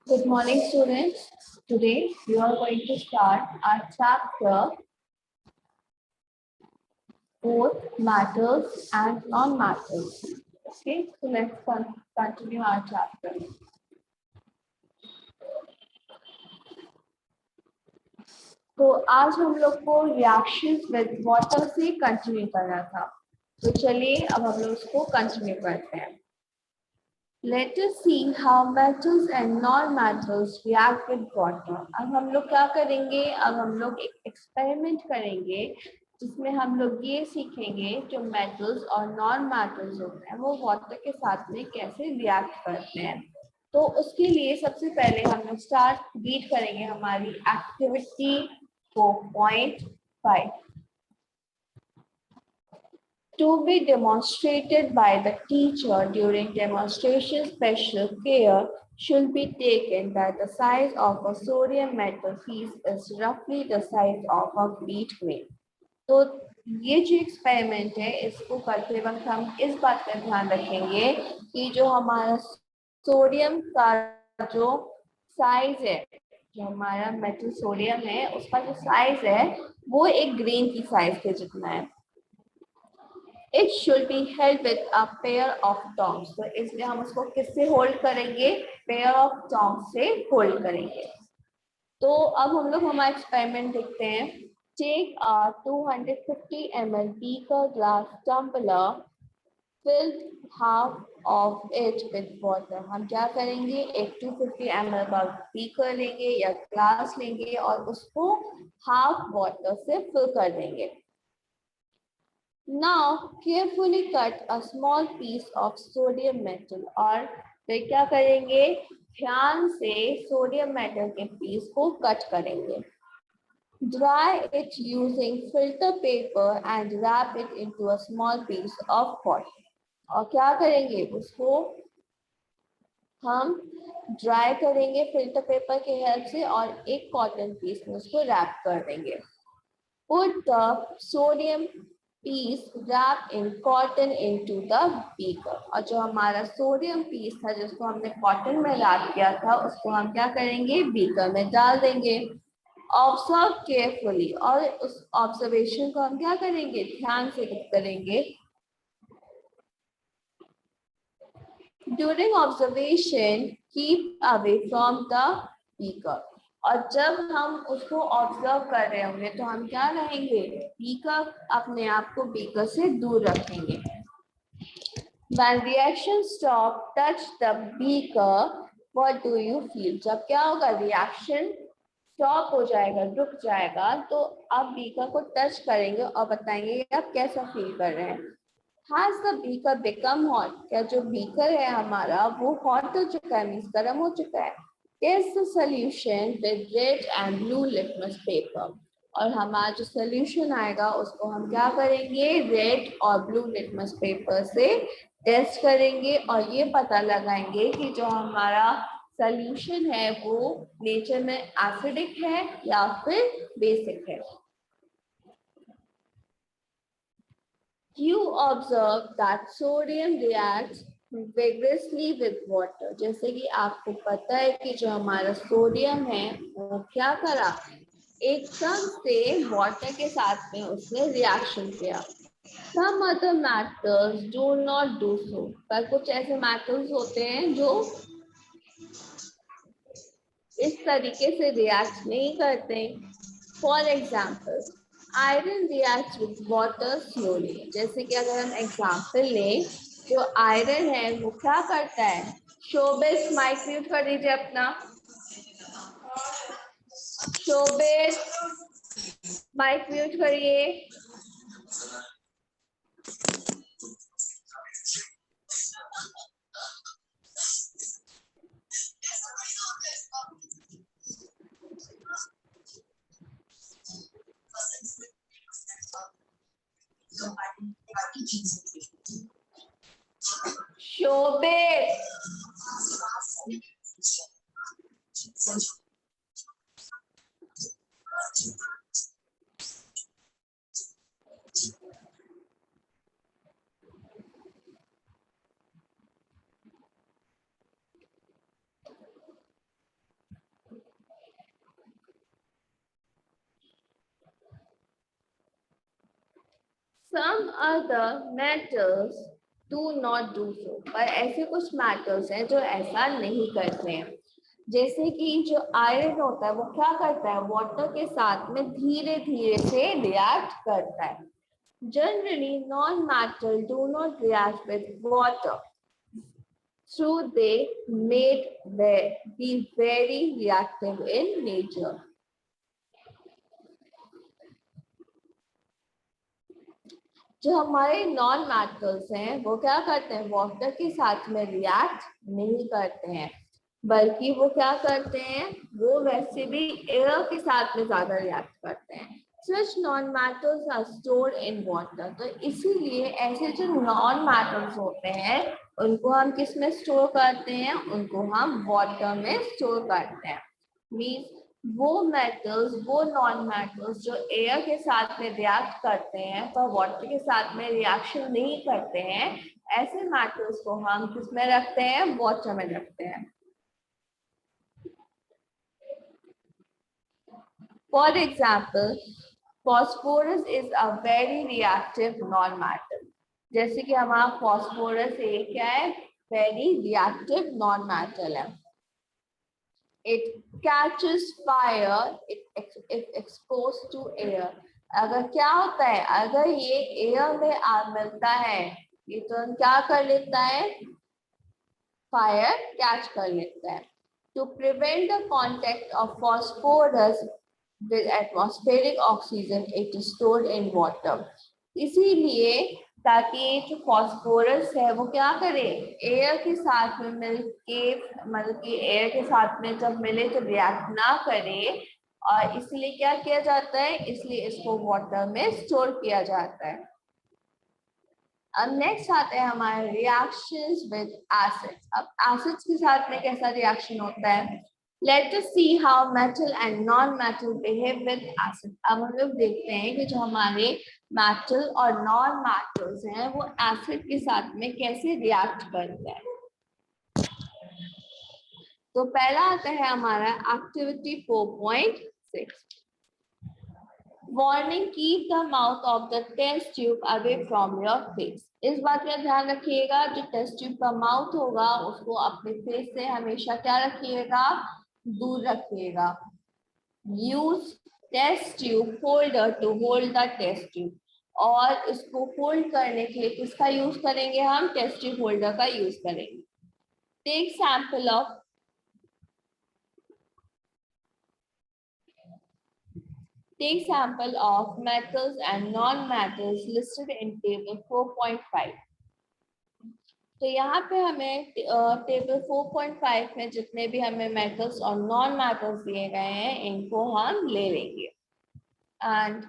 Good morning, students. Today we are going to start our chapter both matters and non-matters. Okay, so let's continue our chapter. तो आज हम लोग को reactions with water से continue करना था, तो चलिए अब हम लोग उसको कंटिन्यू करते हैं. Let us see how metals and non-metals react with water. अब हम लोग क्या करेंगे, अब हम लोग एक एक्सपेरिमेंट करेंगे जिसमें हम लोग ये सीखेंगे जो मेटल्स और नॉन मेटल्स होते हैं वो वाटर के साथ में कैसे रिएक्ट करते हैं. तो उसके लिए सबसे पहले हम लोग रीड करेंगे हमारी activity 4.5. To be demonstrated by the teacher during demonstration, special care should be taken that the size of a sodium metal piece is roughly the size of a wheat grain. तो ये जो experiment है इसको करते वक्त हम इस बात का ध्यान रखेंगे कि जो हमारा सोडियम का जो साइज है, जो हमारा मेटल सोडियम है उसका जो साइज है वो एक ग्रेन की साइज के जितना है. It should be held with a pair of tongs. तो इसलिए हम उसको किससे होल्ड करेंगे, पेयर ऑफ tongs से होल्ड करेंगे. तो अब हम लोग हमारा एक्सपेरिमेंट देखते हैं. Take a 250 ml beaker glass tumbler, fill half of it with water. हम क्या करेंगे, एक 250 ml का बीकर लेंगे या ग्लास लेंगे और उसको हाफ वाटर से फिल कर देंगे. Now carefully cut a small piece of sodium metal. और फिर क्या करेंगे, ध्यान से सोडियम मेटल के पीस को कट करेंगे. Dry it using filter paper and wrap it into a small piece of cotton. और क्या करेंगे, उसको हम ड्राई करेंगे फिल्टर पेपर के हेल्प से और एक कॉटन पीस में उसको रैप कर देंगे. Put the sodium piece wrapped in cotton into the beaker. और जो हमारा सोडियम पीस था जिसको हमने कॉटन में रैप किया था उसको हम क्या करेंगे, बीकर में डाल देंगे. Observe carefully. और उस ऑब्जर्वेशन को हम क्या करेंगे, ध्यान से करेंगे. During observation keep away from the beaker. और जब हम उसको ऑब्जर्व कर रहे होंगे तो हम क्या रहेंगे, बीकर अपने आप को बीकर से दूर रखेंगे. When reaction stop, touch the beaker. What do you feel? जब क्या होगा, रिएक्शन स्टॉप हो जाएगा, रुक जाएगा, तो आप बीकर को टच करेंगे और बताएंगे आप कैसा फील कर रहे हैं. Has the beaker become hot? क्या जो बीकर है हमारा वो हॉट हो चुका है, मीन्स गर्म हो चुका है. Test the solution with red and blue litmus paper. और हमारा जो सोल्यूशन आएगा उसको हम क्या करेंगे, रेड और ब्लू लिटमस पेपर से टेस्ट करेंगे और ये पता लगाएंगे कि जो हमारा सोल्यूशन है वो नेचर में एसिडिक है या फिर बेसिक है. You observe that sodium reacts vigorously with water. जैसे कि आपको पता है कि जो हमारा सोडियम है वो क्या करा, एकदम से वाटर के साथ में उसने रिएक्शन किया. Some other metals do not do so. पर कुछ ऐसे मेटल्स होते हैं जो इस तरीके से रिएक्ट नहीं करते. For example, iron react with water slowly. जैसे कि अगर हम एग्जाम्पल लें, जो आयरन है वो क्या करता है, शोबिस माइक म्यूट कर दीजिए अपना. शोबिस माइक म्यूट करिए. Showbiz Some other metals do not do so. पर ऐसे कुछ metals हैं जो ऐसा नहीं करते हैं. जैसे कि जो आयरन होता है वो क्या करता है, वाटर के साथ में धीरे धीरे से रिएक्ट करता है. Generally, non-metal do not react with water. So they be very reactive in nature. जो हमारे नॉन मेटल्स हैं वो क्या करते हैं, वाटर के साथ में रिएक्ट नहीं करते हैं, बल्कि वो क्या करते हैं, वो वैसे भी एयर के साथ में ज्यादा रिएक्ट करते हैं. Such non-metals are stored in water. तो इसीलिए ऐसे जो नॉन मेटल्स होते हैं उनको हम किस में स्टोर करते हैं, उनको हम वाटर में स्टोर करते हैं. मीन्स वो मेटल्स, वो नॉन मेटल्स जो एयर के साथ में रिएक्ट करते हैं पर वाटर के साथ में रिएक्शन नहीं करते हैं, ऐसे मेटल्स को हम किस में रखते हैं, वाटर में रखते हैं. For example, phosphorus is a very reactive non-metal. जैसे कि हमारा phosphorus एक क्या है, very reactive non-metal है. It catches fire if exposed to air. अगर क्या होता है, अगर ये एयर में मिलता है ये तो क्या कर लेता है, फायर कैच कर लेता है. To prevent the contact of phosphorus with atmospheric oxygen, it is stored in water. इसीलिए ताकि जो फॉस्फोरस है वो क्या करे, एयर के साथ में मिल के, मतलब कि एयर के साथ में जब मिले तो रिएक्ट ना करे, और इसलिए क्या किया जाता है, इसलिए इसको वाटर में स्टोर किया जाता है. अब नेक्स्ट आते हैं हमारे रिएक्शंस विद एसिड्स. अब एसिड्स के साथ में कैसा रिएक्शन होता है, let us see how metal and non metal behave with acid. अब हम लोग देखते हैं कि जो हमारे मेटल और नॉन मेटल्स हैं वो एसिड के साथ में कैसे रिएक्ट करते हैं. तो पहला आता है हमारा activity 4.6. Warning, keep the mouth of the test tube away from your face. इस बात का ध्यान रखिएगा, जो टेस्ट ट्यूब का माउथ होगा उसको अपने फेस से हमेशा क्या रखिएगा, दूर रखिएगा. Use test tube holder to hold the test tube. और इसको होल्ड करने के लिए किसका यूज करेंगे, हम टेस्ट ट्यूब होल्डर का यूज करेंगे. Take sample of Take sample of metals and non-metals listed in table 4.5. तो यहाँ पे हमें टेबल 4.5 में जितने भी हमें मेटल्स और नॉन मेटल्स दिए गए हैं इनको हम ले लेंगे. And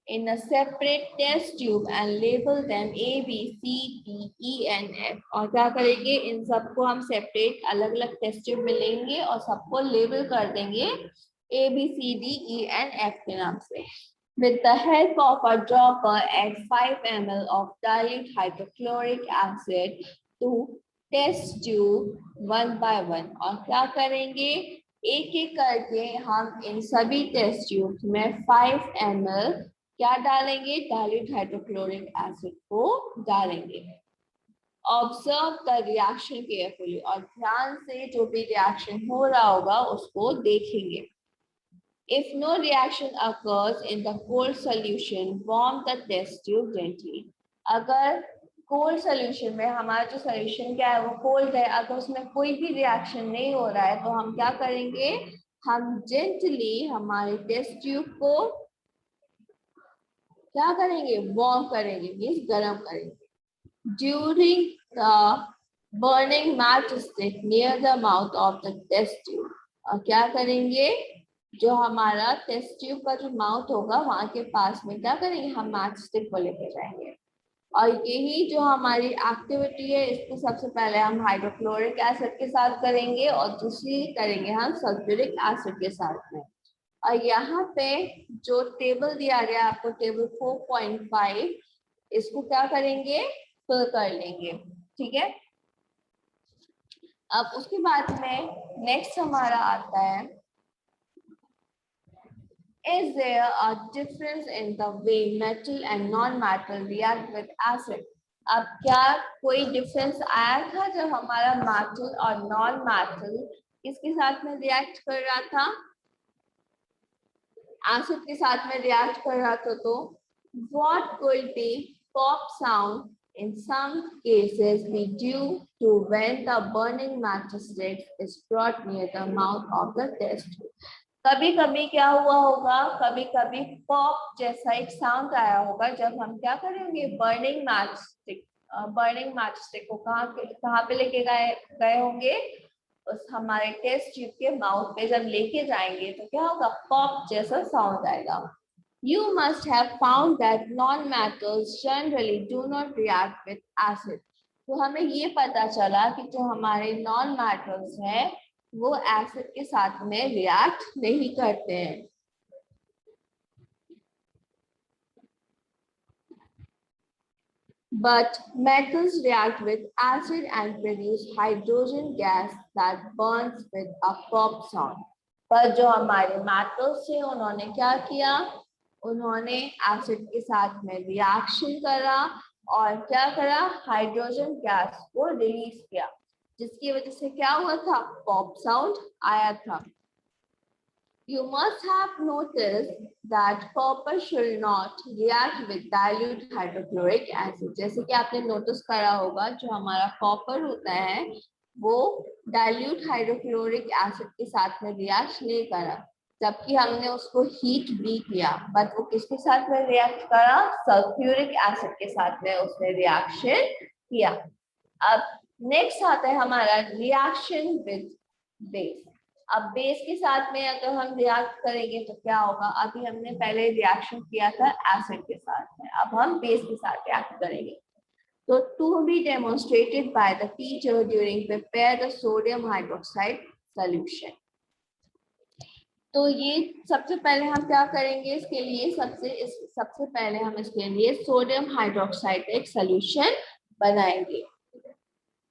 in a separate test tube and label them A, B, C, D, E and F. और क्या करेंगे, इन सबको हम सेपरेट अलग अलग टेस्ट ट्यूब में लेंगे और सबको लेबल कर देंगे A, B, C, D, E and F के नाम से. With the help of a dropper, add 5 ml of dilute hydrochloric acid to test tube one by one. और क्या करेंगे, एक एक करके हम इन सभी टेस्ट ट्यूब्स में 5 ml क्या डालेंगे, डाइल्यूट हाइड्रोक्लोरिक एसिड को डालेंगे. Observe the reaction carefully. और ध्यान से जो भी रिएक्शन हो रहा होगा उसको देखेंगे. If no reaction occurs in the cold solution, warm the test tube gently. अगर कोल्ड सोल्यूशन में हमारा जो सोल्यूशन क्या है वो कोल्ड है, अगर उसमें कोई भी रिएक्शन नहीं हो रहा है तो हम क्या करेंगे, हम जेंटली हमारे टेस्ट ट्यूब को क्या करेंगे, वार्म करेंगे, मीन्स गर्म करेंगे. During the burning matchstick near the mouth of the test tube. और क्या करेंगे, जो हमारा टेस्ट ट्यूब का जो माउथ होगा वहां के पास में क्या करेंगे, हम मैच स्टिक को लेके जाएंगे. और यही जो हमारी एक्टिविटी है इसको सबसे पहले हम हाइड्रोक्लोरिक एसिड के साथ करेंगे और दूसरी करेंगे हम सल्फ्यूरिक एसिड के साथ में. और यहाँ पे जो टेबल दिया गया आपको टेबल 4.5, इसको क्या करेंगे, फिल कर लेंगे. ठीक है. अब उसके बाद में नेक्स्ट हमारा आता है Is there a difference in the way metal and non-metal react with acid? अब क्या कोई डिफरेंस आया था जब हमारा मेटल और नॉन मेटल किसके साथ में रिएक्ट कर रहा था? एसिड के साथ में रिएक्ट कर रहा था. तो what could be pop sound in some cases be due to when the burning matchstick is brought near the mouth of the test tube? कभी कभी क्या हुआ होगा, कभी कभी पॉप जैसा एक साउंड आया होगा जब हम क्या करेंगे, बर्निंग मैच स्टिक को कहाँ पे लेके गए होंगे, उस हमारे टेस्ट ट्यूब के माउथ पे जब लेके जाएंगे तो क्या होगा, पॉप जैसा साउंड आएगा. You must have found that non-metals generally do not react with acid. तो हमें ये पता चला कि जो हमारे नॉन मेटल्स हैं वो एसिड के साथ में रिएक्ट नहीं करते हैं. But metals react with acid and produce hydrogen gas that burns with a pop sound. पर जो हमारे मेटल्स थे उन्होंने क्या किया, उन्होंने एसिड के साथ में रिएक्शन करा और क्या करा, हाइड्रोजन गैस को रिलीज किया, जिसकी वजह से क्या हुआ था, पॉप साउंड आया था. You must have noticed that copper should not react with dilute hydrochloric acid. जैसे कि आपने नोटिस करा होगा जो हमारा कॉपर होता है वो डाइल्यूट हाइड्रोक्लोरिक एसिड के साथ में रिएक्ट नहीं करा, जबकि हमने उसको हीट भी किया, बट वो किसके साथ में रिएक्ट करा, सल्फ्यूरिक एसिड के साथ में उसने रिएक्शन किया. अब नेक्स्ट आता है हमारा रिएक्शन विद बेस. अब बेस के साथ में अगर हम रिएक्ट करेंगे तो क्या होगा, अभी हमने पहले रिएक्शन किया था एसिड के साथ में, अब हम बेस के साथ रिएक्ट करेंगे. तो to be demonstrated by the teacher during prepare the sodium hydroxide solution. तो ये सबसे पहले हम क्या करेंगे, इसके लिए सबसे पहले हम इसके लिए सोडियम हाइड्रोक्साइड का एक सॉल्यूशन बनाएंगे.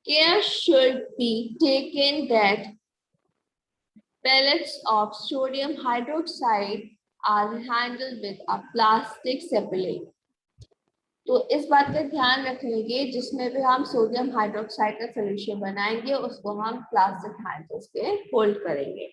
Care should be taken that pellets of sodium hydroxide are handled with a plastic sepulate. तो इस बात का ध्यान रखेंगे जिसमें भी हम सोडियम हाइड्रोक्साइड का सॉल्यूशन बनाएंगे उसको हम प्लास्टिक हैंडल्स पे होल्ड करेंगे.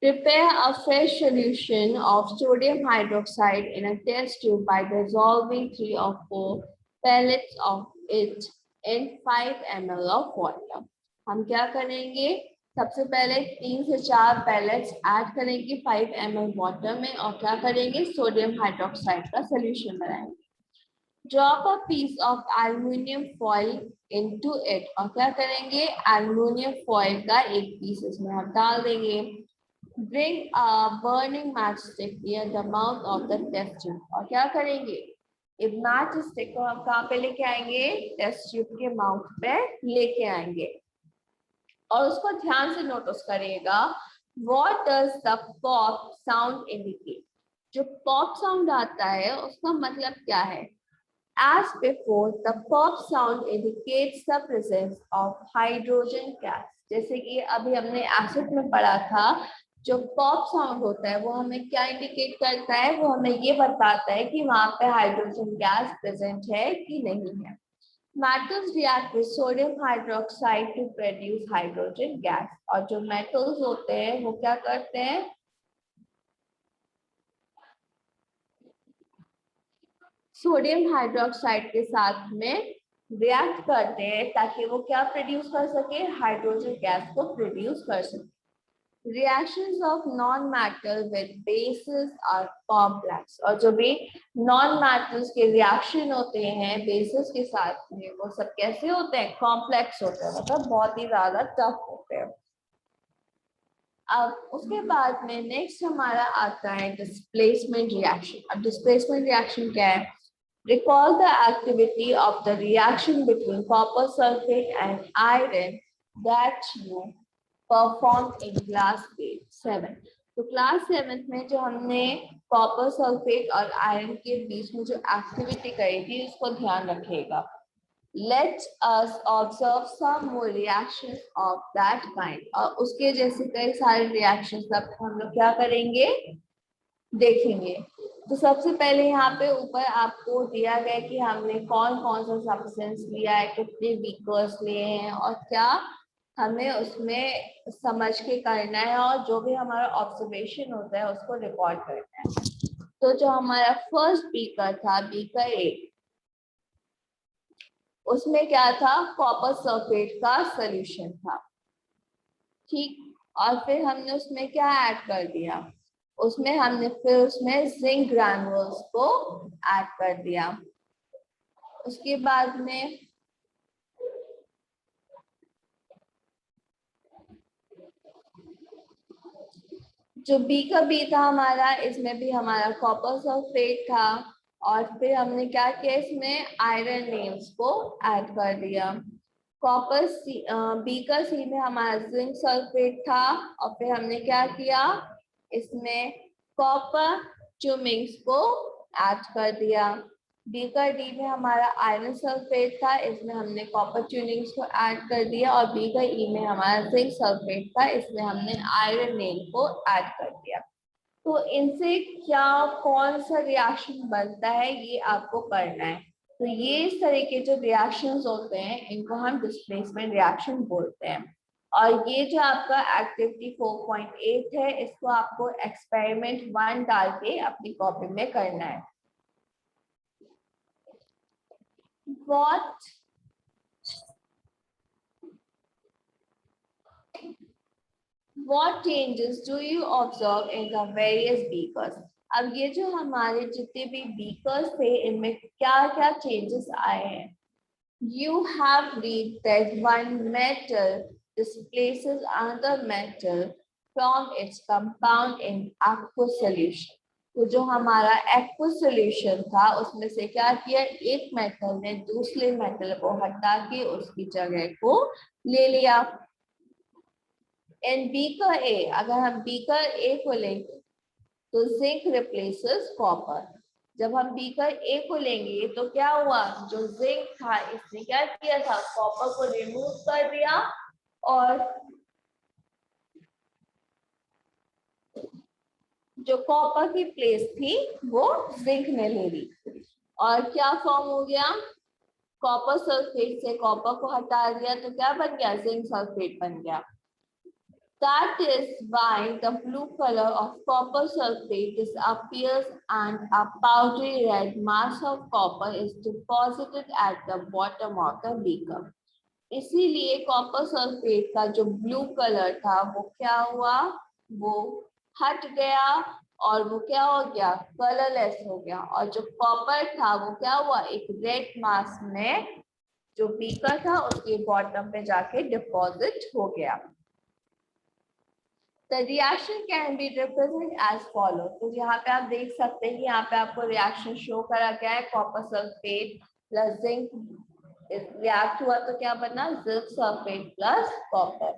Prepare a fresh solution of sodium hydroxide in a test tube by dissolving 3 or 4 pellets of it in 5 ml of water. हम क्या करेंगे, सबसे पहले 3 से 4 पैलेट्स ऐड करेंगे 5 ml वाटर में और क्या करेंगे, सोडियम हाइड्रोक्साइड का सॉल्यूशन बनाएंगे. Drop a piece of aluminium foil into it और क्या करेंगे, एल्युमिनियम फॉइल का एक पीस इसमें हम डाल देंगे. Bring a burning matchstick near the mouth of the test tube और क्या करेंगे, इस मैच स्टिक को हम कहाँ पे लेके आएंगे, टेस्ट ट्यूब के माउथ पे लेके आएंगे और उसको ध्यान से नोटिस करिएगा. What does the pop sound indicate? जो पॉप साउंड आता है उसका मतलब क्या है. As before, the pop sound indicates the presence of hydrogen gas. जैसे कि अभी हमने एसिड में पढ़ा था, जो पॉप साउंड होता है वो हमें क्या इंडिकेट करता है, वो हमें ये बताता है कि वहां पे हाइड्रोजन गैस प्रेजेंट है कि नहीं है. Metals react with sodium hydroxide to produce hydrogen gas. और जो metals होते हैं वो क्या करते हैं, सोडियम हाइड्रोक्साइड के साथ में रिएक्ट करते हैं ताकि वो क्या प्रोड्यूस कर सके, हाइड्रोजन गैस को प्रोड्यूस कर सके. Reactions of non-metal with bases are complex. और जो भी non-metals के रिएक्शन होते हैं bases के साथ में वो सब कैसे होते हैं, कॉम्प्लेक्स होते हैं, मतलब बहुत ही ज्यादा टफ होते हैं. अब उसके बाद में नेक्स्ट हमारा आता है डिस्प्लेसमेंट रिएक्शन. अब डिस्प्लेसमेंट रिएक्शन क्या है, recall the activity of the reaction between copper sulfate and iron that you performed in class 7. तो क्लास 7 में जो हमने कॉपर सल्फेट और आयरन के बीच में जो एक्टिविटी करी थी उसको ध्यान रखिएगा. Let us observe some more reactions of that kind. और उसके जैसे कई सारे reactions अब हम लोग क्या करेंगे, देखेंगे। तो सबसे पहले यहाँ पे ऊपर आपको दिया गया कि हमने कौन कौन सा सब्सटेंस लिया है, कितने बीकर्स लिए हैं और क्या हमें उसमें समझ के करना है, और जो भी हमारा ऑब्जर्वेशन होता है उसको रिकॉर्ड करना है। तो जो हमारा फर्स्ट बीकर था, बीकर ए, उसमें क्या था, कॉपर सल्फेट का सॉल्यूशन था, ठीक। और फिर हमने उसमें क्या ऐड कर दिया, उसमें हमने फिर उसमें जिंक ग्रैन्युल्स को ऐड कर दिया। उसके बाद में जो बी का बी था हमारा, इसमें भी हमारा कॉपर सल्फेट था, और फिर हमने क्या किया, इसमें आयरन नेम्स को ऐड कर दिया। कॉपर सी, बी का सी में हमारा जिंक सल्फेट था, और फिर हमने क्या किया, इसमें कॉपर ट्यूमिंग्स को ऐड कर दिया। डी का डी में हमारा आयरन सल्फेट था, इसमें हमने कॉपर ट्यूनिंग्स को ऐड कर दिया, और बी का ई में हमारा जिंक सल्फेट था, इसमें हमने आयरन नेम को ऐड कर दिया। तो इनसे क्या कौन सा रिएक्शन बनता है ये आपको करना है। तो ये इस तरह के जो रिएक्शंस होते हैं इनको हम डिस्प्लेसमेंट रिएक्शन बोलते हैं। और ये जो आपका एक्टिविटी 4.8 है, इसको आपको एक्सपेरिमेंट 1 डाल के अपनी कॉपी में करना है। What changes do you observe in the various beakers? अब ये जो हमारे जितने भी beakers थे इनमें क्या क्या changes आए हैं? You have read that one metal displaces another metal from its compound in aqueous solution. तो जो हमारा aqueous solution था उसमें से क्या किया, एक मेटल ने दूसरे मेटल को हटा के उसकी जगह को ले लिया। इन बीकर ए, अगर हम बीकर ए को लेंगे तो जिंक रिप्लेसेस कॉपर। जब हम बीकर ए को लेंगे तो क्या हुआ, जो जिंक था इसने क्या किया था, कॉपर को रिमूव कर दिया, और जो कॉपर की प्लेस थी वो जिंक ने ले ली। और क्या फॉर्म हो गया, कॉपर सल्फेट से कॉपर को हटा दिया तो क्या बन गया, जिंक सल्फेट बन गया। That is why the blue color of copper sulfate disappears and a powdery red mass of copper is deposited at the bottom of the beaker. इसीलिए कॉपर सल्फेट का जो ब्लू कलर था वो क्या हुआ, वो हट गया और वो क्या हो गया, कलरलेस हो गया। और जो कॉपर था वो क्या हुआ, एक रेड मास में जो बीकर था उसके बॉटम पे जाके डिपॉजिट हो गया। The reaction can be represented as follows. तो यहाँ पे आप देख सकते हैं कि यहाँ पे आपको रिएक्शन शो करा गया है, copper sulphate plus zinc react हुआ तो क्या बना, zinc sulphate plus copper.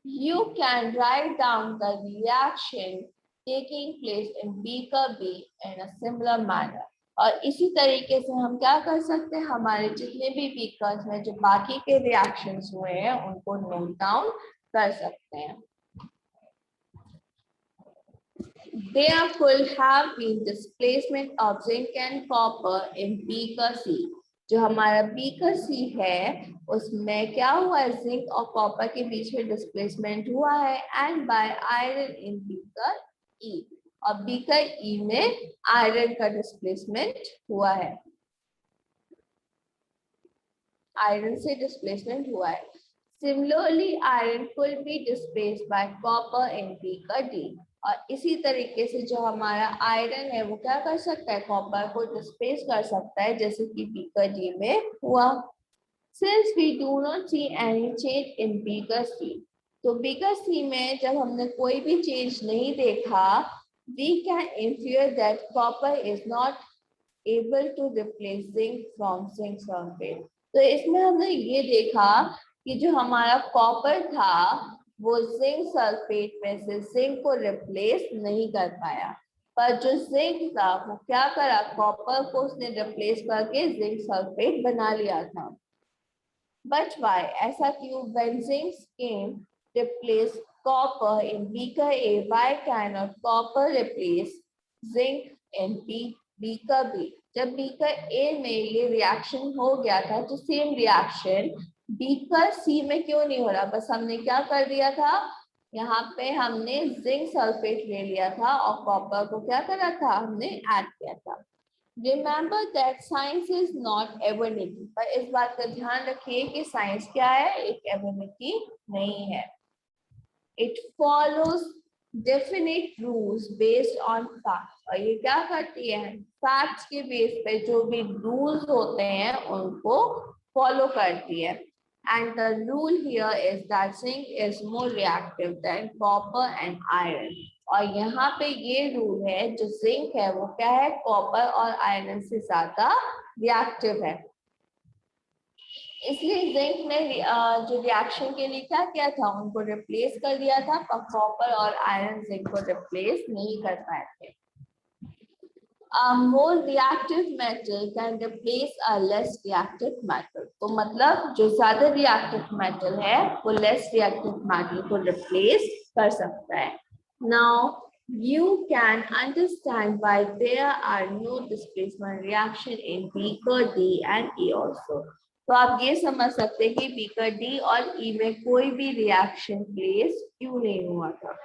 You can write down the reaction taking place in beaker B in a similar manner. और इसी तरीके से हम क्या कर सकते हैं, हमारे जितने भी बीकर्स में जो बाकी के रिएक्शंस हुए हैं उनको नोट डाउन कर सकते हैं। There could have been displacement of zinc and copper in beaker C. जो हमारा बीकर सी है उसमें क्या हुआ है, जिंक और कॉपर के बीच में डिस्प्लेसमेंट हुआ है, and by iron in beaker E, और बीकर ई में आयरन का डिस्प्लेसमेंट हुआ है, आयरन से डिस्प्लेसमेंट हुआ है। Similarly, iron could be displaced by copper in beaker D. और इसी तरीके से जो हमारा आयरन है वो क्या कर सकता है, कॉपर को डिस्प्लेस कर सकता है, जैसे कि बीकर डी में हुआ। Since we do not see any change in beaker C, तो बीकर सी में जब हमने कोई भी चेंज नहीं देखा, we can infer that copper is not able to replace zinc from zinc sulfate. तो इसमें हमने ये देखा कि जो हमारा कॉपर था वो जिंक सल्फेट में से जिंक को रिप्लेस नहीं कर पाया। पर जो जिंक था वो क्या करा, कॉपर को उसने रिप्लेस करके जिंक सल्फेट बना लिया था। बट वाई, ऐसा क्यों? When zinc came replace copper in beaker A, why can not copper replace zinc in beaker B? जब बीकर ए में ये रिएक्शन हो गया था तो सेम रिएक्शन बीकर सी में क्यों नहीं हो रहा? बस हमने क्या कर दिया था, यहाँ पे हमने जिंक सल्फेट ले लिया था और कॉपर को क्या करा था, हमने ऐड किया था। Remember that science is not एबोनिटी, पर इस बात का ध्यान रखिए कि साइंस क्या है, एक एबोनिटी नहीं है। It follows definite rules based on facts, और ये क्या करती है, फैक्ट्स के बेस पे जो भी रूल्स होते हैं उनको फॉलो करती है। And the rule here is that zinc is more reactive than copper and iron. और यहाँ पे ये रूल है, जो जिंक है वो क्या है, कॉपर और आयरन से ज्यादा रिएक्टिव है। इसलिए जिंक ने जो रिएक्शन के लिए क्या किया था, उनको रिप्लेस कर दिया था, पर कॉपर और आयरन जिंक को रिप्लेस नहीं कर पाए थे। A more reactive metal can replace a less reactive metal. तो मतलब जो ज्यादा reactive metal है वो less reactive metal को replace कर सकता है। Now you can understand why there are no displacement reaction in beaker D and E also. तो आप ये समझ सकते हैं कि beaker D और E में कोई भी reaction place क्यों नहीं हुआ था।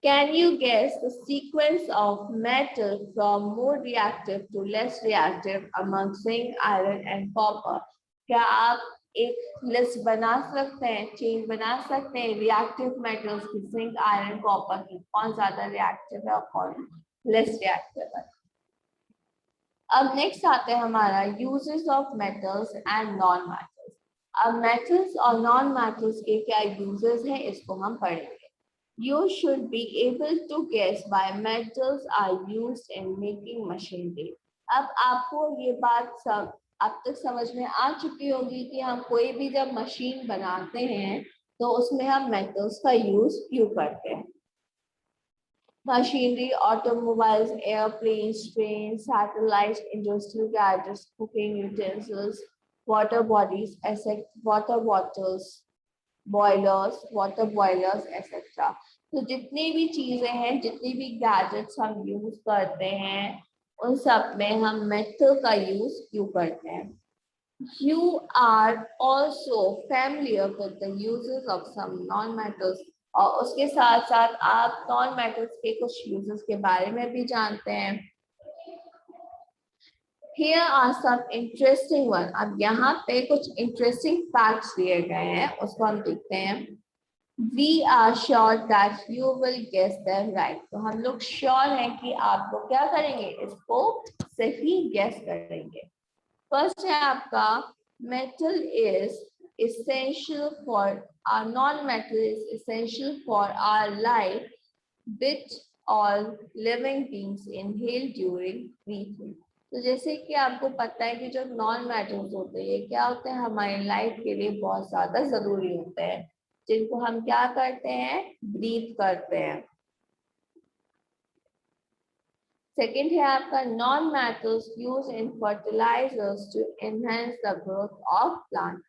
Can you guess the sequence of metal from more reactive to less reactive among zinc, iron and copper? क्या आप एक लिस्ट बना सकते हैं, चेन बना सकते हैं रिएक्टिव मेटल्स की, जिंक, आयरन, कॉपर की, कौन ज्यादा रिएक्टिव है और कौन लेस रिएक्टिव है? अब नेक्स्ट आते हैं हमारा uses of metals and non metals. अब मेटल्स और नॉन मेटल्स के क्या यूजेस हैं इसको हम पढ़ेंगे। You should be able to guess why metals are used in making machinery. अब आपको ये बात सब अब तक समझ में आ चुकी होगी कि हम कोई भी जब मशीन बनाते हैं तो उसमें हम मेटल्स का यूज क्यों करते हैं। Machinery, automobiles, airplanes, train, satellite, industrial gadgets, cooking utensils, water bodies, water bottles, boilers, water boilers etcetera. तो जितनी भी चीजें हैं, जितनी भी गैजेट्स हम यूज करते हैं, उन सब में हम मेटल का यूज क्यों करते हैं। You are also familiar with the uses of some non-metals, और उसके साथ साथ आप नॉन मेटल्स के कुछ यूजेस के बारे में भी जानते हैं। Here are some interesting one. अब यहाँ पे कुछ interesting facts दिए गए हैं, उसको हम देखते हैं। We are sure that you will guess them right. तो हम लोग श्योर हैं कि आप लोग क्या करेंगे, इसको सही guess करेंगे। First है आपका metal is essential for our non-metal is essential for our life, which all living beings inhale during breathing. तो जैसे कि आपको पता है कि जो नॉन मेटल्स होते हैं, ये क्या होते हैं, हमारी लाइफ के लिए बहुत ज्यादा जरूरी होते हैं, जिनको हम क्या करते हैं, ब्रीथ करते हैं। सेकेंड है आपका non metals use in fertilisers to enhance the growth of plant.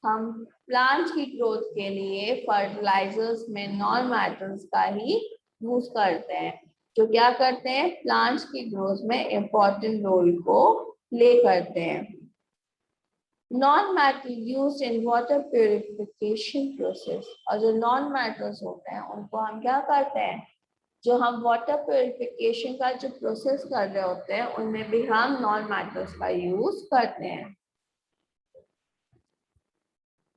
हम प्लांट की ग्रोथ के लिए फर्टिलाइजर्स में नॉन मेटल्स का ही यूज करते हैं, जो क्या करते हैं, प्लांट्स की ग्रोथ में इंपॉर्टेंट रोल को प्ले करते हैं। Non metal used in water purification process, और जो नॉन मेटल्स होते हैं उनको हम क्या करते हैं, जो हम वाटर प्यूरिफिकेशन का जो प्रोसेस कर रहे होते हैं उनमें भी हम नॉन मेटल्स का यूज करते हैं।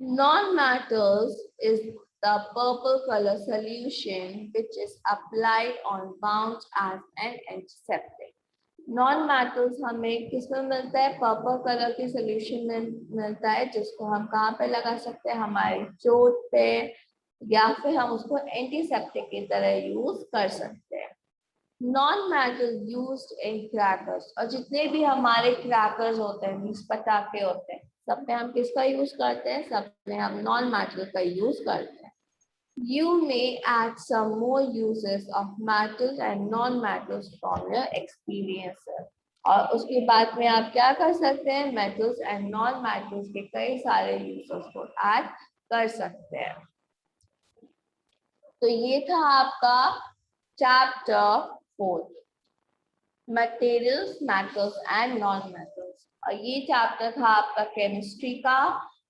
Non metals is the purple color solution which is applied on wounds as an antiseptic. Non metals हमें किसमें मिलता है, पर्पल कलर के सोल्यूशन में मिलता है, जिसको हम कहाँ पे लगा सकते हैं, हमारी चोट पे, या फिर हम उसको एंटीसेप्टिक की तरह यूज कर सकते हैं। Non metal used in crackers, और जितने भी हमारे क्रैकर्स होते हैं, मींस पटाखे होते हैं, सब में हम किसका यूज करते हैं? सब में हम नॉन मेटल का यूज करते हैं. You may add some more uses of metals and non-metals from your experience. और उसके बाद में आप क्या कर सकते हैं? मेटल्स एंड नॉन मेटल्स के कई सारे यूजेस को ऐड कर सकते हैं. तो ये था आपका chapter 4, materials, metals and non metals. और ये चैप्टर था आपका केमिस्ट्री का,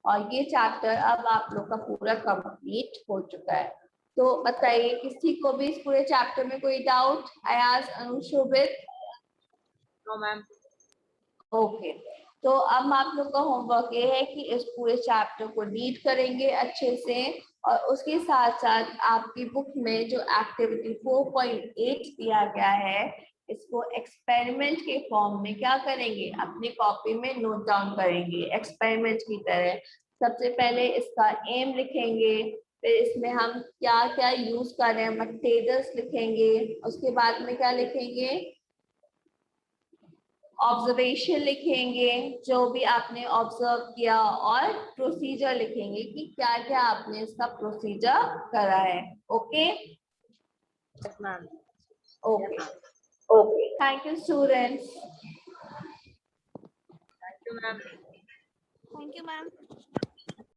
और ये चैप्टर अब आप लोग का पूरा कंप्लीट हो चुका है. तो बताइए, किसी को भी इस पूरे चैप्टर में कोई doubt? Ayaz, Anushobhit? No ma'am. Okay, तो अब आप लोग का होमवर्क ये है कि इस पूरे चैप्टर को रीड करेंगे अच्छे से, और उसके साथ साथ आपकी बुक में जो एक्टिविटी 4.8 दिया गया है, इसको एक्सपेरिमेंट के फॉर्म में क्या करेंगे? अपनी कॉपी में नोट डाउन करेंगे एक्सपेरिमेंट की तरह. सबसे पहले इसका एम लिखेंगे, फिर इसमें हम क्या क्या यूज कर रहे हैं मटेरियल्स लिखेंगे, उसके बाद में क्या लिखेंगे? ऑब्जर्वेशन लिखेंगे, जो भी आपने ऑब्जर्व किया, और प्रोसीजर लिखेंगे कि क्या क्या आपने इसका प्रोसीजर करा है. Okay yes ma'am. Okay okay, thank you students. Thank you ma'am. Thank you, ma'am.